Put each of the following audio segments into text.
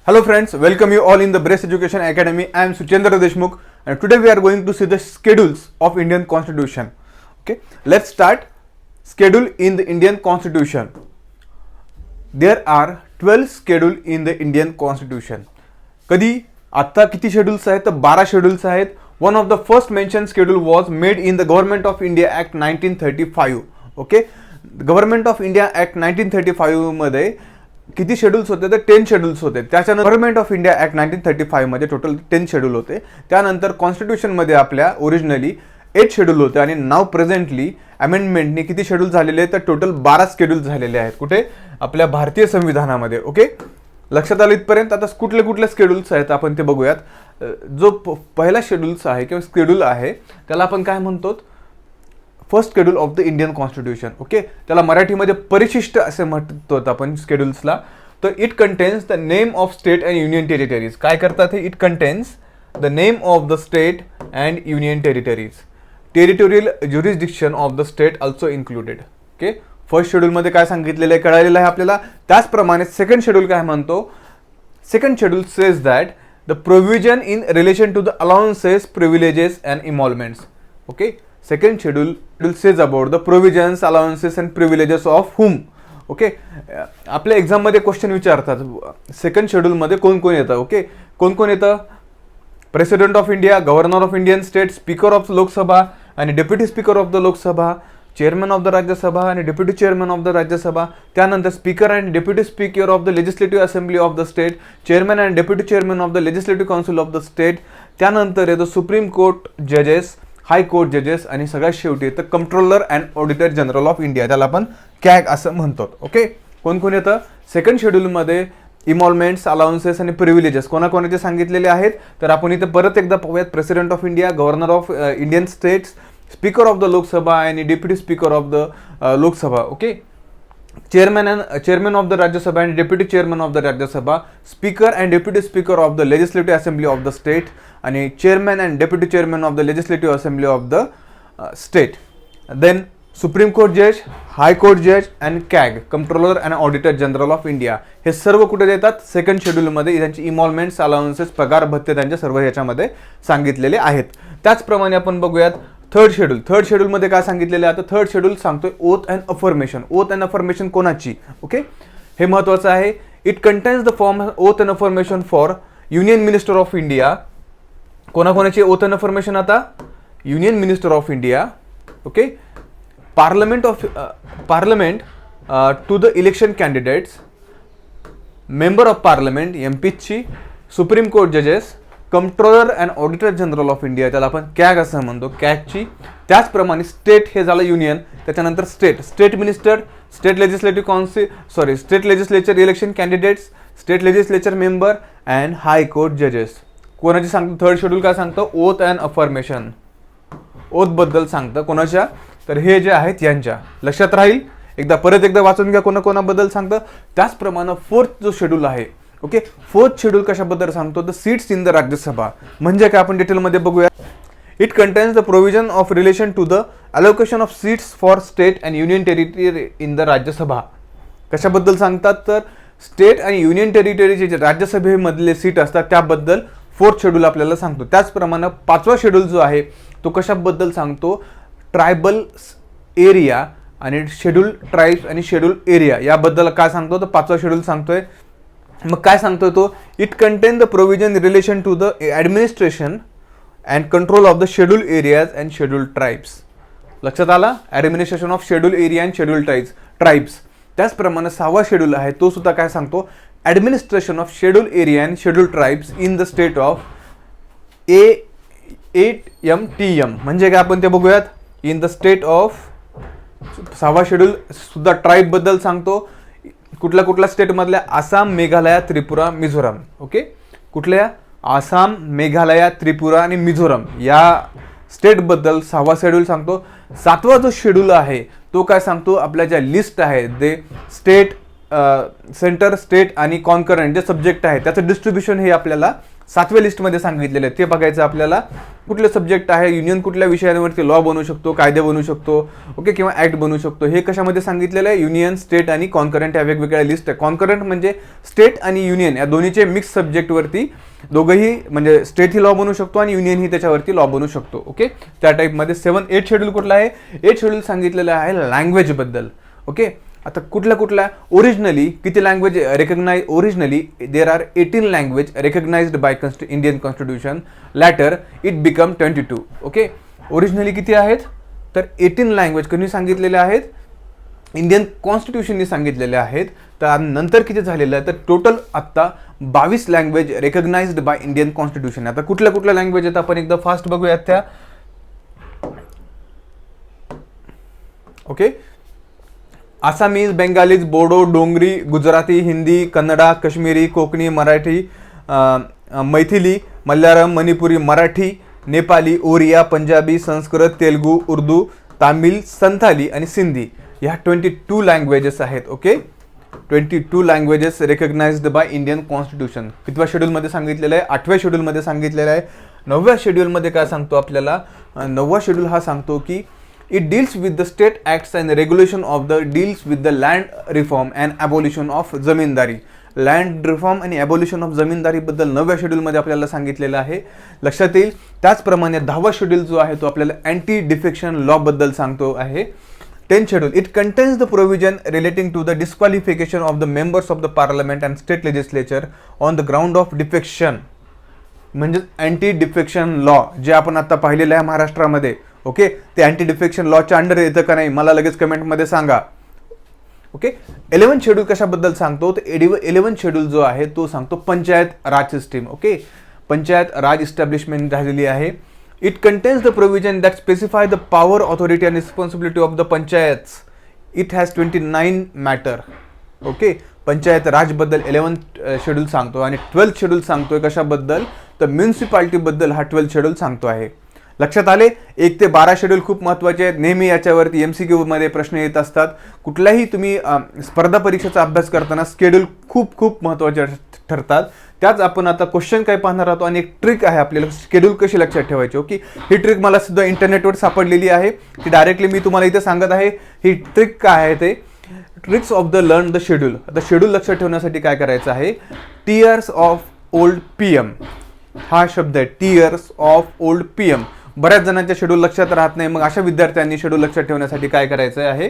Hello friends, welcome you all in the Breast Education Academy. I am Suchendra Deshmukh and today we are going to see the schedules of Indian Constitution. Okay, let's start. Schedule in the Indian Constitution. There are 12 schedule in the Indian Constitution. कधी आता किती schedules आहेत तर 12 schedules आहेत. One of the first mentioned schedule was made in the Government of India Act 1935. Okay, Government of India Act 1935 मध्ये किती schedules होते तर 10 शेड्यूल्स होते. त्याच्यानंतर गव्हर्नमेंट ऑफ इंडिया ॲक्ट 1935 मध्ये टोटल 10 शेड्यूल होते. त्यानंतर कॉन्स्टिट्यूशनमध्ये आपल्या ओरिजिनली 8 शेड्यूल होते आणि नाव प्रेझेंटली अमेंडमेंटने किती शेड्यूल झालेले आहेत तर टोटल 12 शेड्यूल झालेले आहेत. कुठे? आपल्या भारतीय संविधानामध्ये. ओके, लक्षात आलं इथपर्यंत? आता कुठले कुठले शेड्यूल्स आहेत आपण ते बघूयात. जो पहिला शेड्यूल्स आहे किंवा शेड्यूल आहे त्याला आपण काय म्हणतो? First schedule of the Indian constitution. Okay, त्याला मराठीमध्ये परिशिष्ट असे म्हणतो आपण शेड्यूल्सला. तर it contains the name of state and union territories. काय करतात हे? It contains the name of the state and union territories. Territorial jurisdiction of the state also included. Okay, first शेड्यूलमध्ये काय सांगितलेलं आहे कळालेलं आहे आपल्याला. त्याचप्रमाणे सेकंड शेड्यूल काय म्हणतो? Second schedule says that the provision in relation to the allowances, privileges and emoluments. Okay, second schedule says about the provisions, allowances and privileges of whom. Okay, आपल्या एक्झाम मध्ये क्वेश्चन विचारतात second schedule मध्ये कोण कोण येतं. Okay, कोण कोण येतं? President of India, governor of Indian state, speaker of Lok Sabha आणि deputy speaker of the Lok Sabha, chairman of the Rajya Sabha आणि deputy chairman of the Rajya Sabha. त्यानंतर speaker and deputy speaker of the legislative assembly of the state, chairman and deputy chairman of the legislative council of the state. त्यानंतर येतो supreme court जजेस, high court जजेस आणि सगळ्यात शेवटी येतं controller and auditor general of India. त्याला आपण कॅग असं म्हणतो. ओके, कोण कोण येतं? सेकंड शेड्यूलमध्ये इमॉल्वमेंट्स, अलाउन्सेस आणि प्रिव्हिलेजेस कोणाकोणाचे सांगितलेले आहेत तर आपण इथे परत एकदा पाहूयात. President of India, governor of Indian states, speaker of the Lok Sabha आणि deputy speaker of the Lok Sabha. Okay, chairman of the Rajya Sabha and deputy chairman of the Rajya Sabha, speaker and deputy speaker of the legislative assembly of the state आणि chairman and deputy chairman of the legislative assembly of the state. Then supreme court जज, high court जज and CAG, controller and auditor general of India. हे सर्व कुठे देतात? Second शेड्यूलमध्ये. त्यांची इमॉल्वमेंट्स, allowances, पगार भत्ते त्यांच्या सर्व ह्याच्यामध्ये सांगितलेले आहेत. त्याचप्रमाणे आपण बघूयात थर्ड शेड्यूल. थर्ड शेड्यूलमध्ये काय सांगितलेलं आहे? आता थर्ड शेड्यूल सांगतोय oath and affirmation. Oath and affirmation कोणाची? ओके, हे महत्वाचं आहे. It contains the form oath and affirmation for union minister of India. कोणाकोणाची ओथ अँड अफर्मेशन? आता union minister of India. Okay, parliament to the election candidates, member of parliament एमपीची, supreme court जजेस, controller and auditor general of India. त्याला आपण CAG असं म्हणतो, कॅगची. त्याचप्रमाणे state हे झालं युनियन. त्याच्यानंतर state minister, state legislative council, state legislature election candidates, state legislature member and high court जजेस. कोणाची सांगतो? थर्ड शेड्यूल काय सांगतो? Oath and affirmation. ओथ बद्दल सांगतं. कोणाच्या? तर हे जे आहेत यांच्या. लक्षात राहील. परत एकदा वाचून घ्या कोणाबद्दल सांगतं. त्याचप्रमाणे फोर्थ जो शेड्यूल आहे. ओके, फोर्थ शेड्यूल कशाबद्दल सांगतो? The seats in the Rajya Sabha. म्हणजे काय आपण डिटेलमध्ये बघूया. It contains the provision of relation to the allocation of seats for state and union territory in the Rajya Sabha. कशाबद्दल सांगतात? तर स्टेट आणि युनियन टेरिटरीचे जे राज्यसभेमधले सीट असतात त्याबद्दल फोर्थ शेड्यूल आपल्याला सांगतो. त्याचप्रमाणे पाचवा शेड्यूल जो आहे तो कशाबद्दल सांगतो? ट्रायबल एरिया आणि शेड्यूल ट्राईब्स आणि शेड्यूल एरिया याबद्दल काय सांगतो? तर पाचवा शेड्यूल सांगतोय. मग काय सांगतोय तो? It contain the provision relation to the administration and control of the schedule areas and schedule tribes. लक्षात आला? Administration of schedule area and schedule tribes. त्याचप्रमाणे सहावा शेड्यूल आहे तो सुद्धा काय सांगतो? Administration of schedule area and schedule tribes in the state of ATM. म्हणजे काय आपण ते बघूयात. In the state of. सहावा शेड्यूल सुद्धा ट्राईब बद्दल सांगतो. कुठल्या स्टेटमधल्या? आसाम, मेघालय, त्रिपुरा, मिझोराम. ओके, कुठल्या? आसाम, मेघालय, त्रिपुरा आणि मिझोराम या स्टेटबद्दल सहावा शेड्यूल सांगतो. सातवा जो शेड्यूल आहे तो काय सांगतो? आपल्या ज्या लिस्ट आहे ते स्टेट, सेंटर, स्टेट आणि कॉन्करंट जे सब्जेक्ट आहे त्याचं डिस्ट्रीब्युशन हे आपल्याला 7व्या लिस्टमध्ये सांगितलेलं आहे ते बघायचं आपल्याला. कुठले सब्जेक्ट आहे, युनियन कुठल्या विषयांवरती लॉ बनवू शकतो, कायदे बनवू शकतो, ओके, किंवा ऍक्ट बनवू शकतो, हे कशामध्ये सांगितलेलं आहे. युनियन, स्टेट आणि कॉन्करंट या वेगवेगळ्या लिस्ट आहे. कॉन्करंट म्हणजे स्टेट आणि युनियन या दोन्हीचे मिक्स सब्जेक्टवरती दोघंही, म्हणजे स्टेट ही लॉ बनवू शकतो आणि युनियन ही त्याच्यावरती लॉ बनवू शकतो. ओके, त्या टाईपमध्ये 8 शेड्यूल कुठला आहे. 8 शेड्यूल सांगितलेलं आहे लँग्वेजबद्दल. ओके, आता कुठल्या ओरिजिनली किती language recognise, originally there are 18 language recognised by Indian constitution, later it become 22. Okay, originally किती आहेत तर 18 लँग्वेज कोणी सांगितलेले आहेत, इंडियन कॉन्स्टिट्यूशननी सांगितलेले आहेत. तर नंतर किती झालेलं आहे तर टोटल आत्ता 22 language recognised by Indian constitution. आता कुठल्या लँग्वेज आहेत आपण एकदा फास्ट बघूयात त्या. ओके, आसामीज, बेंगालीज, बोडो, डोंगरी, गुजराती, हिंदी, कन्नडा, कश्मीरी, कोकणी, मराठी, मैथिली, मल्याळम, मणिपुरी, मराठी, नेपाली, ओरिया, पंजाबी, संस्कृत, तेलुगू, उर्दू, तामिळ, संथाली आणि सिंधी ह्या 22 लँग्वेजेस आहेत. Okay, 22 languages recognised by Indian constitution. कितव्या शेड्यूलमध्ये सांगितलेलं आहे, 8व्या शेड्यूलमध्ये सांगितलेलं आहे. 9व्या शेड्यूलमध्ये काय सांगतो आपल्याला, 9वा शेड्यूल हा सांगतो की it deals with the state acts and regulation of the deals with the land reform and abolition of zamindari. Land reform आणि ॲबॉलिशन ऑफ जमीनदारीबद्दल 9व्या शेड्यूलमध्ये आपल्याला सांगितलेलं आहे, लक्षात येईल. त्याचप्रमाणे 10वा शेड्यूल जो आहे तो आपल्याला अँटी डिफेक्शन लॉबद्दल सांगतो आहे. 10th schedule, it contains the provision relating to the disqualification of the members of the parliament and state legislature on the ground of defection. म्हणजे अँटी डिफेक्शन लॉ जे आपण आता पाहिलेलं आहे महाराष्ट्रामध्ये. ओके, ते अँटी डिफेक्शन लॉच्या अंडर येतं का नाही मला लगेच कमेंटमध्ये सांगा. ओके, 11th शेड्यूल कशाबद्दल सांगतो तर 11th शेड्यूल जो आहे तो सांगतो पंचायत राज सिस्टीम. ओके, पंचायत राज इस्टॅब्लिशमेंट झालेली आहे. It contains the provision that specify the power, authority and responsibility of the panchayats. It has 29 matter. Okay, panchayat raj बद्दल 11th शेड्यूल सांगतो आणि 12th शेड्यूल सांगतोय कशाबद्दल तर म्युन्सिपाल्टी बद्दल हा 12th शेड्यूल सांगतो आहे. लक्षात आले. 1 ते 12 शेड्यूल खूप महत्त्वाचे आहेत. नेहमी याच्यावरती MCQ मध्ये प्रश्न येत असतात. कुठल्याही तुम्ही स्पर्धा परीक्षेचा अभ्यास करताना शेड्यूल खूप महत्त्वाचे ठरतात. त्याच आपण आता क्वेश्चन काय पाहणार आहोत आणि एक ट्रिक आहे आपल्याला शेड्यूल कशी लक्षात ठेवायची. ओके, ही ट्रिक मला सुद्धा इंटरनेटवर सापडलेली आहे ती डायरेक्टली मी तुम्हाला इथे सांगत आहे. ही ट्रिक काय आहे ते tricks of the learn the schedule. आता शेड्यूल लक्षात ठेवण्यासाठी काय करायचं आहे, टीयर्स ऑफ ओल्ड PM हा शब्द आहे. Tears of old PM. बऱ्याच जणांच्या शेड्यूल लक्षात राहत नाही, मग अशा विद्यार्थ्यांनी शेड्यूल लक्षात ठेवण्यासाठी काय करायचं आहे,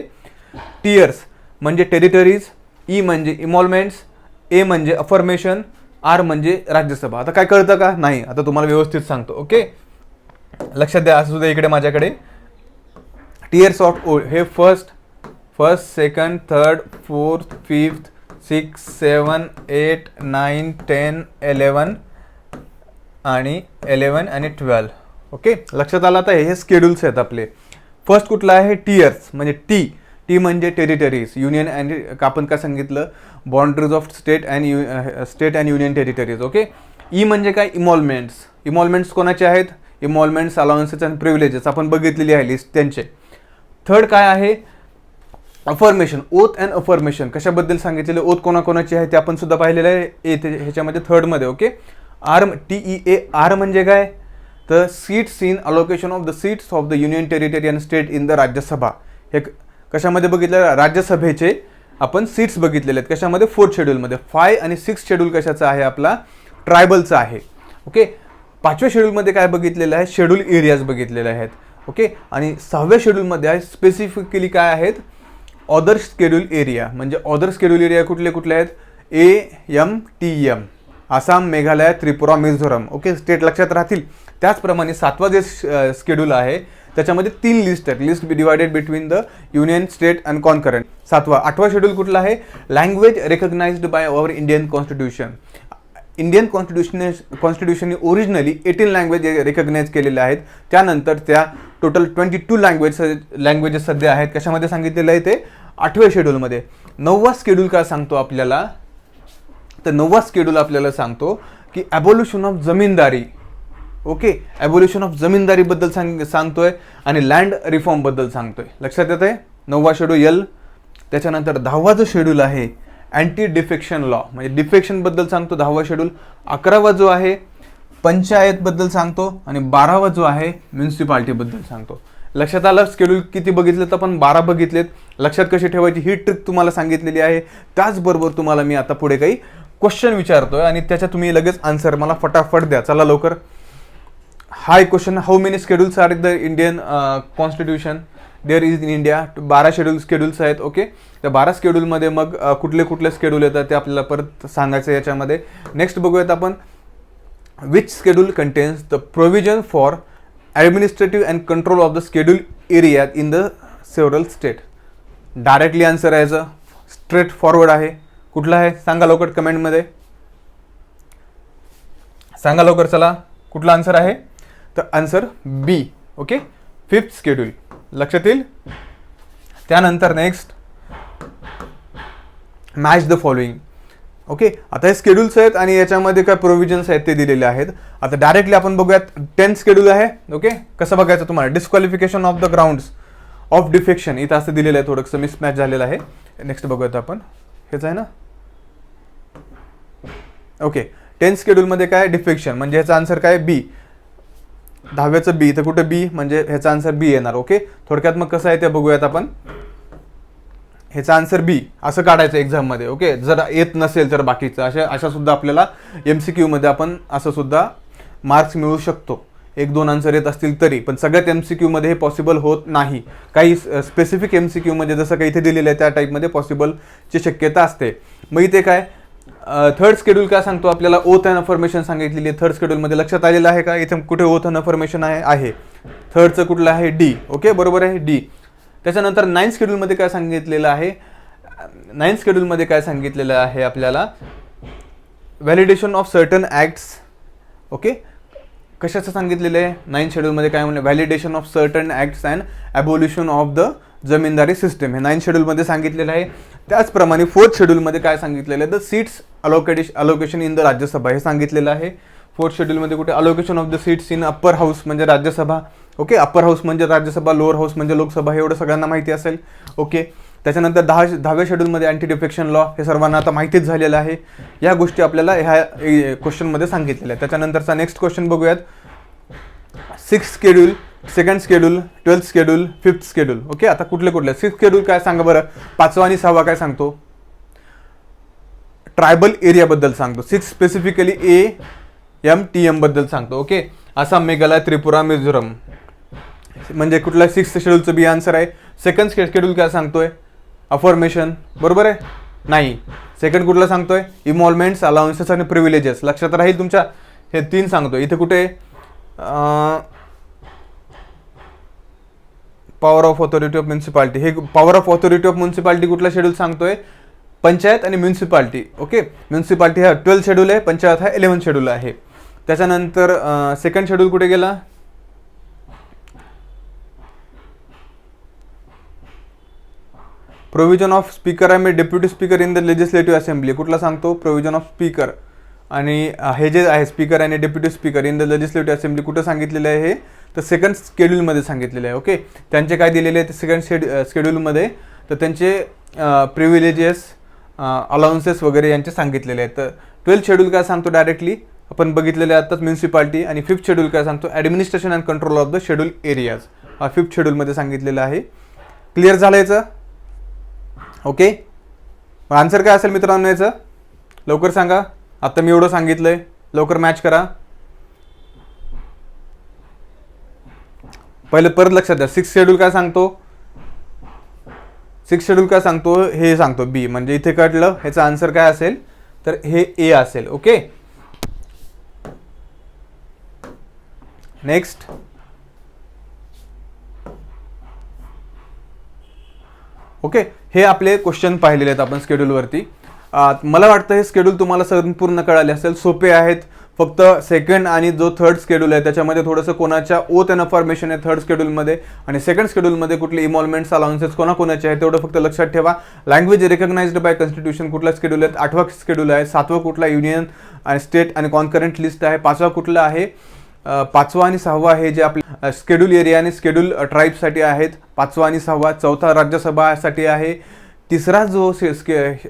टीयर्स म्हणजे टेरिटरीज, ई म्हणजे इमॉल्वमेंट्स, ए म्हणजे अफर्मेशन, आर म्हणजे राज्यसभा. आता काय कळतं का नाही, आता तुम्हाला व्यवस्थित सांगतो. ओके, लक्षात द्या. असं सुद्धा इकडे माझ्याकडे टीयर्स ऑफ ओल्ड हे first, second, third, fourth, fifth, 6, 7, 8, 9, 10, 11 आणि 12. ओके, लक्षात आलं. आता हे स्केड्यूल्स आहेत आपले. फर्स्ट कुठला आहे टीयर्स म्हणजे टी म्हणजे टेरिटरीज, युनियन अँड आपण काय सांगितलं boundaries of state and union territories. Okay, E म्हणजे काय इमॉल्वमेंट्स कोणाचे आहेत, इमॉल्वमेंट्स, अलाउन्सेस अँड प्रिव्हिलेजेस आपण बघितलेली आहे लिस्ट त्यांचे. थर्ड काय आहे अफर्मेशन, ओथ अँड अफर्मेशन कशाबद्दल सांगितलेले, ओथ कोणाकोणाची आहे ते आपण सुद्धा पाहिलेलं आहे ह्याच्यामध्ये थर्डमध्ये. ओके, आर TEA आर म्हणजे काय तर seats in allocation of the seats of the union territory and state in the Rajya Sabha. हे कशामध्ये बघितलं, राज्यसभेचे आपण सीट्स बघितलेले आहेत कशामध्ये 4th शेड्यूलमध्ये. 5 आणि 6 शेड्यूल कशाचा आहे आपला ट्रायबलचा आहे. ओके, 5व्या शेड्यूलमध्ये काय बघितलेलं आहे शेड्यूल एरियाज बघितलेले आहेत. ओके, आणि 6व्या शेड्यूलमध्ये आहे स्पेसिफिकली काय आहेत ऑदर शेड्यूल एरिया. म्हणजे ऑदर शेड्यूल एरिया कुठले आहेत AMTM, Assam, Meghalaya, Tripura, Mizoram. Okay, state लक्षात राहतील. त्याचप्रमाणे 7वा जे शेड्यूल आहे त्याच्यामध्ये 3 लिस्ट आहेत, list divided between the union, state and concurrent. 8वा शेड्यूल कुठला आहे language recognised by our Indian constitution. Indian कॉन्स्टिट्यूशनने ओरिजिनली 18 लँग्वेज रेकग्नाइज केलेल्या आहेत. त्यानंतर त्या टोटल 22 लँग्वेजेस सध्या आहेत कशामध्ये सांगितलेलं आहे ते 8व्या शेड्यूलमध्ये. 9वा शेड्यूल काय सांगतो आपल्याला तर 9वा शेड्यूल आपल्याला सांगतो की abolition of zamindari. Okay, abolition of जमीनदारीबद्दल सांगतोय आणि लँड रिफॉर्मबद्दल सांगतोय. लक्षात येत आहे 9वा शेड्यूल. त्याच्यानंतर 10वा जो शेड्यूल आहे अँटी डिफेक्शन लॉ म्हणजे डिफेक्शनबद्दल सांगतो 10वा शेड्यूल. 11वा जो आहे पंचायतबद्दल सांगतो आणि 12वा जो आहे म्युन्सिपाल्टीबद्दल सांगतो. लक्षात आलं शेड्यूल किती बघितले तर आपण 12 बघितलेत. लक्षात कशी ठेवायची ही ट्रिक तुम्हाला सांगितलेली आहे. त्याचबरोबर तुम्हाला मी आता पुढे काही क्वेश्चन विचारतोय आणि त्याच्या तुम्ही लगेच आन्सर मला फटाफट द्या. चला लवकर. हा एक question, how many schedules are the Indian constitution there is in India. 12 schedules आहेत. ओके, त्या 12 शेड्यूलमध्ये मग कुठले कुठले शेड्यूल येतात ते आपल्याला परत सांगायचं याच्यामध्ये. नेक्स्ट बघूयात आपण, which schedule contains the provision for administrative and control of the schedule area in the several state. Directly answer आहे, स्ट्रेट फॉरवर्ड आहे. कुठला आहे सांगा लवकर कमेंटमध्ये, सांगा लवकर. चला कुठला आन्सर आहे तर आन्सर बी. ओके, 5th शेड्यूल लक्षात येईल. त्यानंतर next, match the following. Okay, आता हे शेड्यूल्स आहेत आणि याच्यामध्ये काय प्रोव्हिजन्स आहेत ते दिलेले आहेत. आता डायरेक्टली आपण बघूयात. 10th शेड्यूल आहे. ओके, कसं बघायचं तुम्हाला, disqualification of the grounds of defection. इथं असं दिलेलं आहे, थोडंसं मिसमॅच झालेलं आहे. नेक्स्ट बघूयात आपण, हेच आहे ना. ओके, 10th शेड्यूलमध्ये काय डिफेक्शन म्हणजे ह्याचा आन्सर काय बी. 10व्याचं बी, इथं कुठे बी म्हणजे ह्याचा आन्सर बी येणार. ओके, थोडक्यात मग कसं आहे ते बघूयात आपण. ह्याचा आन्सर बी असं काढायचं एक्झाममध्ये. ओके, जर येत नसेल तर बाकीचं अशा सुद्धा आपल्याला MCQ मध्ये आपण असं सुद्धा मार्क्स मिळू शकतो. 1-2 आन्सर येत असतील तरी, पण सगळ्यात MCQ मध्ये हे पॉसिबल होत नाही. काही स्पेसिफिक MCQ मध्ये जसं काही इथे दिलेलं आहे त्या टाईपमध्ये पॉसिबलची शक्यता असते. मग इथे काय 3rd शेड्यूल काय सांगतो आपल्याला, ओथ अँड अफर्मेशन सांगितलेली आहे. 3rd शेड्यूलमध्ये लक्षात आलेलं आहे का, इथे कुठे ओथ अँड अफर्मेशन आहे. 3rdचं कुठलं आहे डी. ओके, बरोबर आहे डी. त्याच्यानंतर 9th शेड्यूलमध्ये काय सांगितलेलं आहे, 9th शेड्यूलमध्ये काय सांगितलेलं आहे आपल्याला, validation of certain acts. Okay, कशाचं सांगितलेलं आहे 9th शेड्यूलमध्ये काय म्हणलं, validation of certain acts and ॲबोल्युशन of the Zamindari system. हे 9th शेड्यूलमध्ये सांगितलेलं आहे. त्याचप्रमाणे 4th शेड्यूलमध्ये काय सांगितलेलं आहे, the seats allocation in the Rajya Sabha हे सांगितलेलं आहे. 4th शेड्यूलमध्ये कुठे allocation of the seats in upper house म्हणजे राज्यसभा. ओके, अप्पर हाऊस म्हणजे राज्यसभा, लोअर हाऊस म्हणजे लोकसभा, हे एवढं सगळ्यांना माहिती असेल. ओके, त्याच्यानंतर 10व्या शेड्यूलमध्ये अँटी डिफेक्शन लॉ, हे सर्वांना आता माहितीच झालेलं आहे. या गोष्टी आपल्याला ह्या क्वेश्चनमध्ये सांगितलेल्या आहेत. त्याच्यानंतरचा नेक्स्ट क्वेश्चन बघूयात, 6th schedule, 2nd schedule, 12th schedule, 5th schedule. Okay, आता कुठले 6th शेड्यूल काय सांगा बरं, 5वा आणि 6वा काय सांगतो, ट्रायबल एरियाबद्दल सांगतो. 6 स्पेसिफिकली AMTM बद्दल सांगतो. ओके, आसाम, मेघालय, त्रिपुरा, मिझोरम म्हणजे कुठला 6th शेड्यूलचं बी आन्सर आहे. 2nd शेड्यूल काय सांगतोय, अफॉर्मेशन, बरोबर आहे नाही. 2nd कुठला सांगतोय, इमॉल्वमेंट्स, अलाउन्सेस आणि प्रिव्हिलेजेस. लक्षात राहील तुमच्या, हे 3 सांगतोय. इथे कुठे power of authority of municipality, हे power of authority of municipality कुठला शेड्यूल सांगतोय, पंचायत आणि म्युन्सिपाल्टी. ओके, म्युन्सिपाल्टी हा 12th शेड्यूल आहे, पंचायत हा 11th शेड्यूल आहे. त्याच्यानंतर 2nd शेड्यूल कुठे गेला, प्रोव्हिजन ऑफ स्पीकर आणि deputy speaker in the legislative assembly कुठला सांगतो, प्रोव्हिजन ऑफ स्पीकर. आणि हे जे आहे स्पीकर आणि deputy speaker in the legislative assembly कुठं सांगितलेलं आहे, हे तर 2nd शेड्यूलमध्ये सांगितलेलं आहे. ओके, त्यांचे काय दिलेले आहे ते 2nd शेड्यूलमध्ये, तर त्यांचे प्रिव्हिलेजेस, अलाउन्सेस वगैरे यांचे सांगितलेले आहेत. तर 12th शेड्यूल काय सांगतो, डायरेक्टली आपण बघितलेले आताच म्युन्सिपाल्टी. आणि 5th शेड्यूल काय सांगतो, administration and control of the schedule areas. हा 5th शेड्यूलमध्ये सांगितलेलं आहे. क्लिअर झालं याचं. ओके, आन्सर काय असेल मित्रांनो याचं, लवकर सांगा. आता मी एवढं सांगितलंय, लवकर मॅच करा. पहिले परत लक्षात द्या, 6th शेड्यूल काय सांगतो, 6th शेड्यूल काय सांगतो, हे सांगतो बी. म्हणजे इथे कळलं ह्याचा आन्सर काय असेल तर हे ए असेल. ओके, नेक्स्ट ओके, हे आपले क्वेश्चन पाहिलेले आहेत आपण शेड्यूलवरती. मला वाटतं हे शेड्यूल तुम्हाला संपूर्ण कळाले असेल, सोपे आहेत. फक्त 2nd आणि जो 3rd शेड्यूल आहे त्याच्यामध्ये थोडंसं कोणाच्या ओथ अँड अफर्मेशन आहे 3rd शेड्यूलमध्ये, आणि 2nd शेड्यूलमध्ये कुठले इमॉल्वमेंट्स, अलाउन्सेस कोणाकोणाचे आहे तेवढं फक्त लक्षात ठेवा. लँग्वेज रिकग्नाइज्ड बाय कॉन्स्टिट्यूशन कुठला शेड्यूल आहे, 8वा शेड्यूल आहे. 7वं कुठला, युनियन आणि स्टेट आणि कॉन्करंट लिस्ट आहे. 5वा कुठला आहे, 5वा आणि 6वा हे जे आपले शेड्यूल एरिया आणि शेड्यूल ट्राईबसाठी आहेत, 5वा आणि 6वा. 4था राज्यसभासाठी आहे. 3रा जो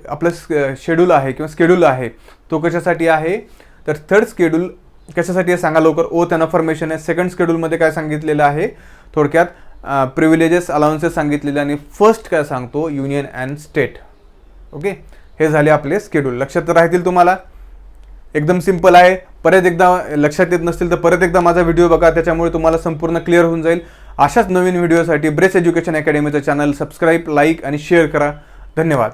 आपलं शेड्यूल आहे किंवा शेड्यूल आहे तो कशासाठी आहे तर 3rd शेड्यूल कशासाठी आहे सांगा लवकर. ओथ अँड अफर्मेशन आहे. सेकंड शेड्यूलमध्ये काय सांगितलेलं आहे थोडक्यात प्रिव्हिलेजेस अलाउन्सेस सांगितलेले आणि फर्स्ट काय सांगतो युनियन अँड स्टेट. ओके, हे झाले आपले शेड्यूल. लक्षात राहतील तुम्हाला. एकदम सिंपल आहे. परत एकदा लक्षात येत नसतील तर परत एकदा माझा व्हिडिओ बघा, त्याच्यामुळे तुम्हाला संपूर्ण क्लिअर होऊन जाईल. अशाच नवीन व्हिडिओसाठी ब्रेस एज्युकेशन अकॅडमीचं चॅनल सबस्क्राईब, लाईक आणि शेअर करा. धन्यवाद.